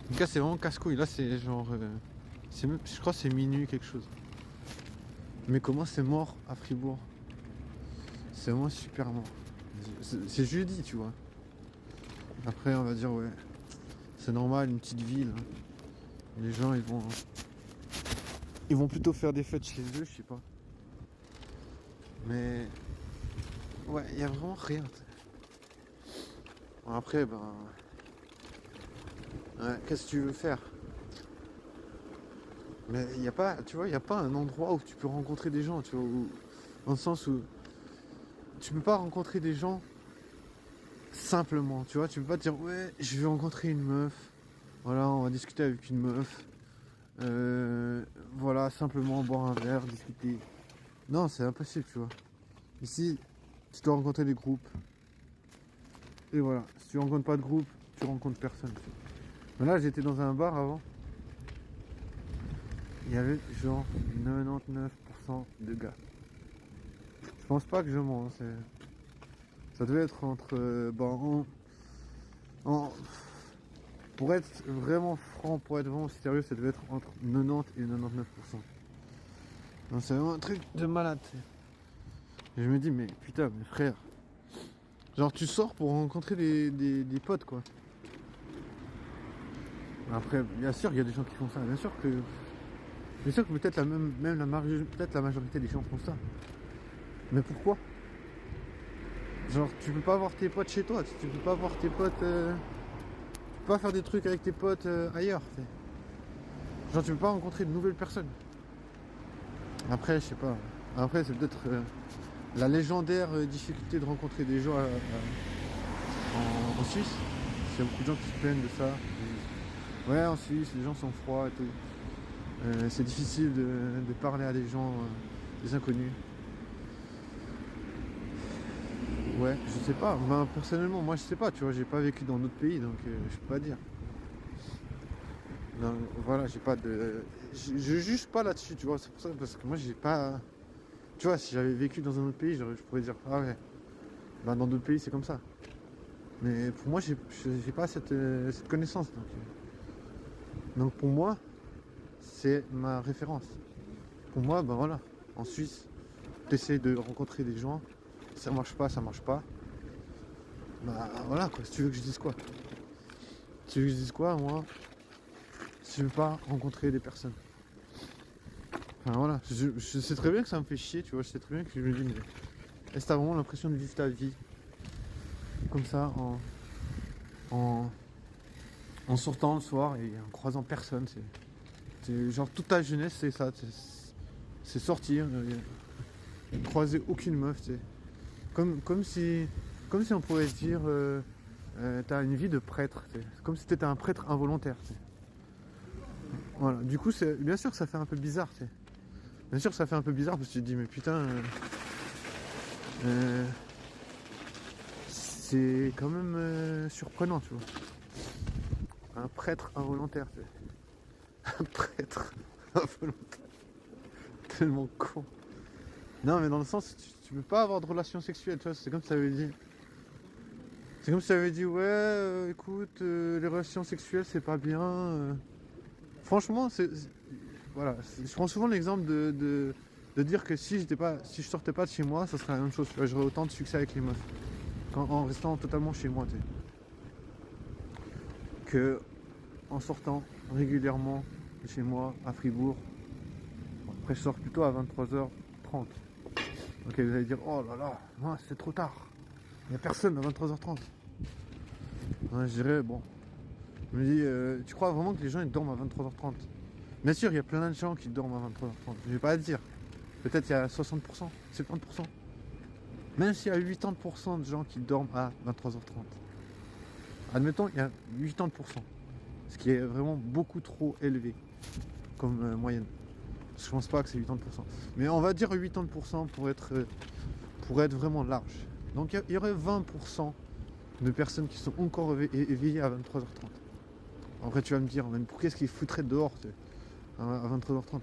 En tout cas, c'est vraiment casse-couille. Là, c'est genre. Je crois que c'est minuit quelque chose. Mais comment c'est mort à Fribourg? C'est vraiment super mort. C'est jeudi, tu vois. Après, on va dire, ouais, c'est normal, une petite ville, hein. Les gens, ils vont plutôt faire des fêtes chez eux, je sais pas. Mais ouais, il y a vraiment rien. Bon, après, ben, ouais, qu'est-ce que tu veux faire? Mais il y a pas, tu vois, il y a pas un endroit où tu peux rencontrer des gens, tu vois, dans le sens où tu peux pas rencontrer des gens simplement, tu vois, tu peux pas te dire ouais, je vais rencontrer une meuf, voilà, on va discuter avec une meuf, voilà, simplement boire un verre, discuter. Non, c'est impossible, tu vois. Ici, tu dois rencontrer des groupes. Et voilà, si tu rencontres pas de groupe, tu rencontres personne. Mais là, j'étais dans un bar avant. Il y avait genre 99% de gars. Je pense pas que je mens. Ça devait être entre. En- pour être vraiment franc, pour être vraiment sérieux, ça devait être entre 90 et 99%. Donc c'est vraiment un truc de malade. Et je me dis, mais putain, mes frères. Genre, tu sors pour rencontrer des potes, quoi. Après, bien sûr, il y a des gens qui font ça. Bien sûr que peut-être peut-être la majorité des gens font ça. Mais pourquoi? Genre, tu peux pas voir tes potes chez toi. Tu peux pas voir tes potes. Tu peux pas faire des trucs avec tes potes ailleurs. Genre, tu peux pas rencontrer de nouvelles personnes. Après, je sais pas. Après, c'est peut-être la légendaire difficulté de rencontrer des gens en Suisse. Il y a beaucoup de gens qui se plaignent de ça. Ils disent, ouais, en Suisse, les gens sont froids et tout. C'est difficile de parler à des gens, des inconnus. Ouais, je sais pas. Ben, personnellement, moi, je sais pas. Tu vois, j'ai pas vécu dans d'autres pays, donc je peux pas dire. Donc, voilà, j'ai pas de. Je juge pas là-dessus, tu vois. C'est pour ça parce que moi, j'ai pas. Tu vois, si j'avais vécu dans un autre pays, je pourrais dire ah ouais. Ben, dans d'autres pays, c'est comme ça. Mais pour moi, j'ai pas cette connaissance. Donc pour moi, c'est ma référence. Pour moi, ben voilà. En Suisse, tu essaies de rencontrer des gens. Ça marche pas, ça marche pas. Bah voilà quoi. Si tu veux que je dise quoi? Si tu veux que je dise quoi, moi, si je veux pas rencontrer des personnes. Enfin voilà, je sais très bien que ça me fait chier, tu vois, je sais très bien que je me dis, mais est-ce que t'as vraiment l'impression de vivre ta vie comme ça en, en sortant le soir et en croisant personne, c'est genre toute ta jeunesse c'est ça, c'est sortir, croiser aucune meuf, tu sais. Comme si on pourrait se dire t'as une vie de prêtre, tu sais. Comme si t'étais un prêtre involontaire, tu sais. Voilà, du coup c'est bien sûr que ça fait un peu bizarre, tu sais. Bien sûr que ça fait un peu bizarre parce que tu te dis mais putain euh, c'est quand même surprenant, tu vois. Un prêtre involontaire, tu sais. Un prêtre involontaire. Tellement con. Non, mais dans le sens, tu peux pas avoir de relation sexuelle, tu vois. C'est comme si ça avait dit. C'est comme si ça avait dit, ouais, écoute, les relations sexuelles, c'est pas bien. Franchement, voilà. Je prends souvent l'exemple de dire que si je sortais pas de chez moi, ça serait la même chose. Tu vois, j'aurais autant de succès avec les meufs. En restant totalement chez moi, tu sais. Que en sortant régulièrement de chez moi à Fribourg. Après, je sors plutôt à 23h30. Ok, vous allez dire, oh là là, moi, c'est trop tard. Il n'y a personne à 23h30. Ouais, je dirais, bon. Je me dis, tu crois vraiment que les gens ils dorment à 23h30? Bien sûr, il y a plein de gens qui dorment à 23h30. Je vais pas le dire. Peut-être il y a 60%, 70%. Même s'il y a 80% de gens qui dorment à 23h30. Admettons, il y a 80%. Ce qui est vraiment beaucoup trop élevé comme moyenne. Je pense pas que c'est 80%. Mais on va dire 80% pour être vraiment large. Donc il y aurait 20% de personnes qui sont encore éveillées à 23h30. Après tu vas me dire, mais pourquoi est-ce qu'ils foutraient dehors à 23h30?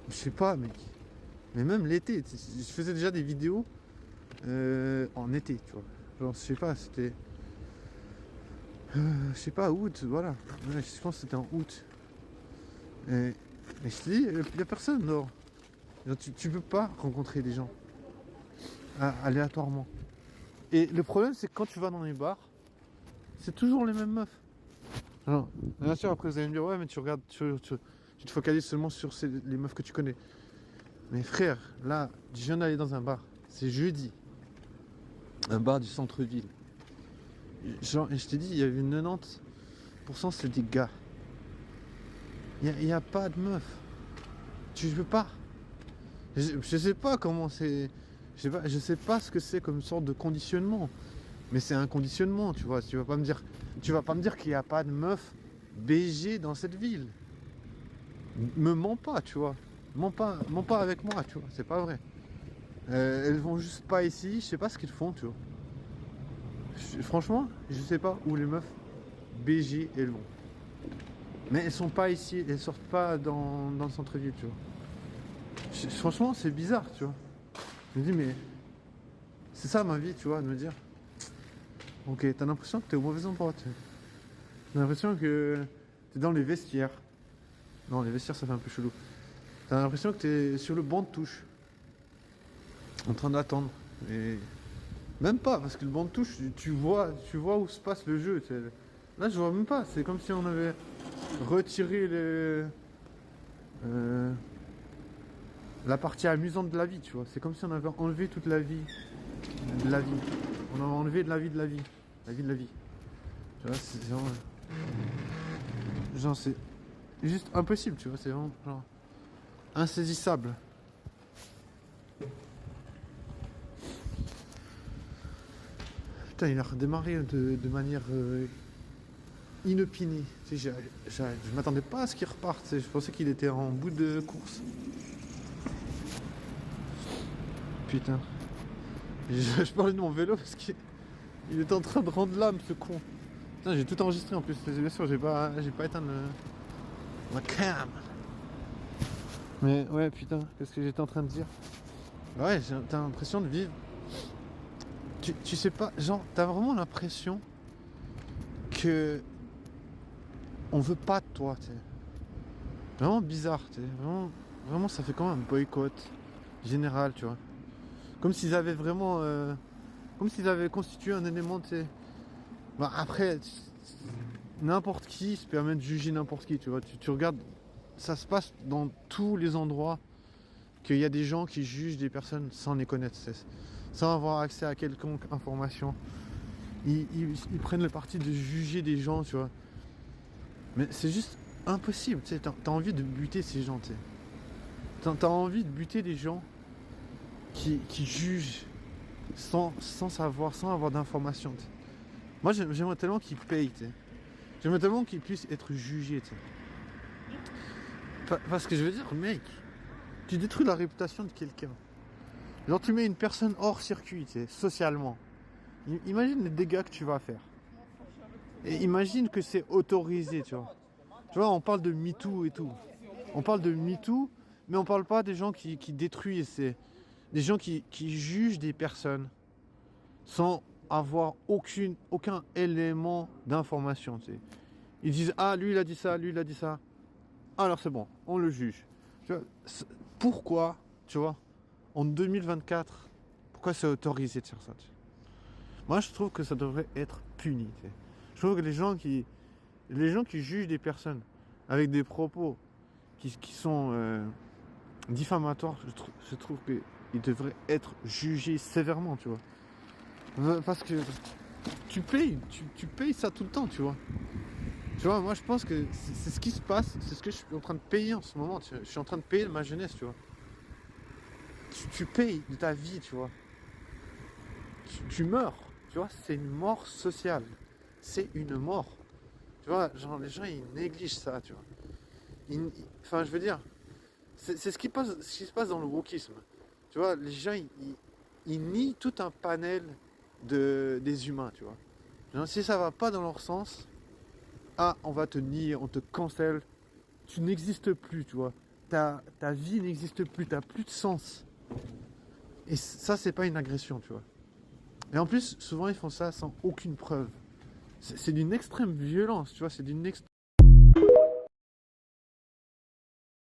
Je sais pas mec. Mais même l'été, je faisais déjà des vidéos en été, tu vois. Genre je sais pas, c'était. Je sais pas, août, voilà. Ouais, je pense que c'était en août. Et, et je te dis, il y a personne dehors. Genre, tu peux pas rencontrer des gens aléatoirement. Et le problème, c'est que quand tu vas dans les bars, c'est toujours les mêmes meufs. Alors, bien sûr, après vous allez me dire, ouais, mais tu regardes, tu te focalises seulement sur les meufs que tu connais. Mais frère, là, je viens d'aller dans un bar. C'est jeudi. Un bar du centre-ville. Genre, et je t'ai dit, il y avait une 90%, c'est des gars. Il y a pas de meufs. Tu peux pas. Je sais pas comment c'est. Je sais pas ce que c'est comme sorte de conditionnement. Mais c'est un conditionnement, tu vois. Tu vas pas me dire qu'il n'y a pas de meufs BG dans cette ville. Me mens pas, tu vois. Mens pas avec moi, tu vois. C'est pas vrai. Elles vont juste pas ici. Je sais pas ce qu'ils font, tu vois. Franchement, je sais pas où les meufs BG elles vont. Mais elles sont pas ici. Elles sortent pas dans le centre-ville, tu vois. Franchement, c'est bizarre, tu vois. Je me dis, mais c'est ça ma vie, tu vois, de me dire. Ok, t'as l'impression que t'es au mauvais endroit, tu sais. T'as l'impression que t'es dans les vestiaires. Non, les vestiaires, ça fait un peu chelou. T'as l'impression que t'es sur le banc de touche. En train d'attendre. Et même pas, parce que le banc de touche, tu vois où se passe le jeu. Tu sais. Là, je vois même pas. C'est comme si on avait retiré euh, la partie amusante de la vie, tu vois. C'est comme si on avait enlevé toute la vie de la vie. On avait enlevé de la vie de la vie. La vie de la vie. Tu vois, c'est vraiment. Genre, c'est juste impossible, tu vois. C'est vraiment genre insaisissable. Putain, il a redémarré de manière inopinée. Tu sais, je m'attendais pas à ce qu'il reparte. Tu sais. Je pensais qu'il était en bout de course. Putain. Je parlais de mon vélo parce qu'il est en train de rendre l'âme, ce con. Putain, j'ai tout enregistré en plus. Bien sûr, j'ai pas éteint la cam. Mais ouais, putain, qu'est-ce que j'étais en train de dire? Ouais, t'as l'impression de vivre. Tu sais pas, genre, t'as vraiment l'impression que on veut pas de toi, tu sais. Vraiment bizarre, tu sais. Vraiment, ça fait comme un boycott général, tu vois. Comme s'ils avaient vraiment. Comme s'ils avaient constitué un élément, tu sais. Bah, après, n'importe qui se permet de juger n'importe qui, tu vois. Tu regardes, ça se passe dans tous les endroits qu'il y a des gens qui jugent des personnes sans les connaître, sans avoir accès à quelconque information. Ils prennent le parti de juger des gens, tu vois. Mais c'est juste impossible, tu sais. T'as envie de buter ces gens, tu sais. T'as envie de buter des gens qui jugent sans savoir, sans avoir d'informations. Moi, j'aimerais tellement qu'ils payent, tu sais. J'aimerais tellement qu'ils puissent être jugés, tu sais. Parce que je veux dire, mec, tu détruis la réputation de quelqu'un. Genre, tu mets une personne hors circuit, tu sais, socialement. Imagine les dégâts que tu vas faire. Et imagine que c'est autorisé, tu vois. Tu vois, on parle de MeToo et tout. On parle de MeToo, mais on parle pas des gens qui détruisent. C'est des gens qui jugent des personnes sans avoir aucun élément d'information. Tu sais. Ils disent, ah, lui il a dit ça, lui il a dit ça. Alors c'est bon, on le juge. Tu vois, pourquoi, tu vois, en 2024, pourquoi c'est autorisé de faire ça, tu sais. Moi je trouve que ça devrait être puni. Tu sais. Je trouve que les gens qui jugent des personnes avec des propos qui sont diffamatoires, je trouve qu'ils devraient être jugés sévèrement, tu vois. Parce que tu payes ça tout le temps, tu vois. Tu vois, moi je pense que c'est ce qui se passe, c'est ce que je suis en train de payer en ce moment. Je suis en train de payer de ma jeunesse, tu vois. Tu payes de ta vie, tu vois. Tu meurs, tu vois, c'est une mort sociale. C'est une mort. Tu vois, genre les gens ils négligent ça, tu vois. Enfin, je veux dire, c'est ce qui se passe dans le wokisme. Tu vois, les gens ils nient tout un panel des humains, tu vois. Genre, si ça va pas dans leur sens, ah, on va te nier, on te cancelle, tu n'existes plus, tu vois. Ta vie n'existe plus, t'as plus de sens. Et ça, c'est pas une agression, tu vois. Et en plus, souvent, ils font ça sans aucune preuve. c'est d'une extrême violence, tu vois, c'est d'une extrême